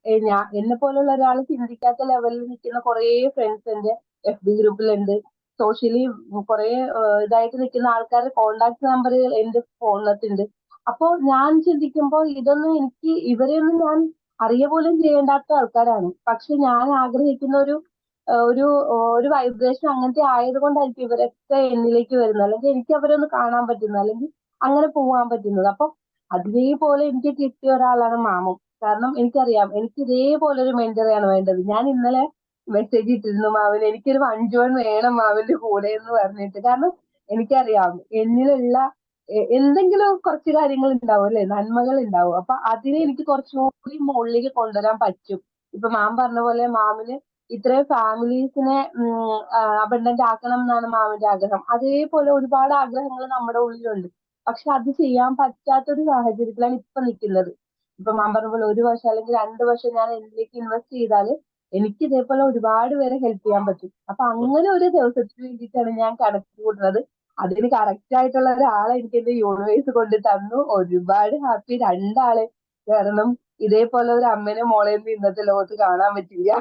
എന്നെ പോലുള്ള ഒരാൾ ചിന്തിക്കാത്ത ലെവലിൽ നിൽക്കുന്ന കുറേ ഫ്രണ്ട്സ് എന്റെ FB ഗ്രൂപ്പിലുണ്ട്. സോഷ്യലി കുറെ ഇതായിട്ട് നിൽക്കുന്ന ആൾക്കാരുടെ കോണ്ടാക്ട് നമ്പറുകൾ എന്റെ ഫോണിനകത്തുണ്ട്. അപ്പൊ ഞാൻ ചിന്തിക്കുമ്പോ ഇതൊന്നും ഇവരെയൊന്നും ഞാൻ അറിയ പോലും ചെയ്യേണ്ടാത്ത ആൾക്കാരാണ്. പക്ഷെ ഞാൻ ആഗ്രഹിക്കുന്ന ഒരു വൈബ്രേഷൻ അങ്ങനത്തെ ആയതുകൊണ്ടായിരിക്കും ഇവരൊക്കെ എന്നിലേക്ക് വരുന്നത്. അല്ലെങ്കിൽ എനിക്ക് അവരെ ഒന്ന് കാണാൻ പറ്റുന്നത്, അല്ലെങ്കിൽ അങ്ങനെ പോവാൻ പറ്റുന്നത്. അപ്പൊ അതേപോലെ എനിക്ക് കിട്ടിയ ഒരാളാണ് മാമും. കാരണം എനിക്കറിയാം എനിക്ക് ഇതേപോലെ ഒരു മെന്ററെയാണ് വേണ്ടത്. ഞാൻ ഇന്നലെ മെസ്സേജ് ഇട്ടിരുന്നു മാവിന്, എനിക്കൊരു 5 വേണം മാവിന്റെ കൂടെ എന്ന് പറഞ്ഞിട്ട്. കാരണം എനിക്കറിയാം എന്നിലുള്ള എന്തെങ്കിലും കുറച്ച് കാര്യങ്ങൾ ഉണ്ടാവും അല്ലെ, നന്മകൾ ഉണ്ടാവും. അപ്പൊ അതിനെ എനിക്ക് കുറച്ചുകൂടി മുകളിലേക്ക് കൊണ്ടുവരാൻ പറ്റും. ഇപ്പൊ മാം പറഞ്ഞ പോലെ മാമിന് ഇത്രയും ഫാമിലീസിനെ അബണ്ടന്റ് ആക്കണം എന്നാണ് മാമിന്റെ ആഗ്രഹം. അതേപോലെ ഒരുപാട് ആഗ്രഹങ്ങൾ നമ്മുടെ ഉള്ളിലുണ്ട്. പക്ഷെ അത് ചെയ്യാൻ പറ്റാത്തൊരു സാഹചര്യത്തിലാണ് ഇപ്പൊ നിൽക്കുന്നത്. ഇപ്പൊ മാം പറഞ്ഞ പോലെ 1 വർഷം അല്ലെങ്കിൽ 2 വർഷം ഞാൻ എന്നിലേക്ക് ഇൻവെസ്റ്റ് ചെയ്താല് എനിക്ക് ഇതേപോലെ ഒരുപാട് പേരെ ഹെൽപ്പ് ചെയ്യാൻ പറ്റും. അപ്പൊ അങ്ങനെ ഒരു ദിവസത്തിന് വേണ്ടിയിട്ടാണ് ഞാൻ കണക്ക് കൂട്ടുന്നത്. അതിന് കറക്റ്റ് ആയിട്ടുള്ള ഒരാളെ എനിക്ക് എന്റെ യൂണിവേഴ്സ് കൊണ്ട് തന്നു. ഒരുപാട് ഹാപ്പി, 2 ആള്. കാരണം ഇതേപോലെ ഒരു അമ്മേനെ മോളെയൊന്നും ഇന്നത്തെ ലോകത്ത് കാണാൻ പറ്റില്ല.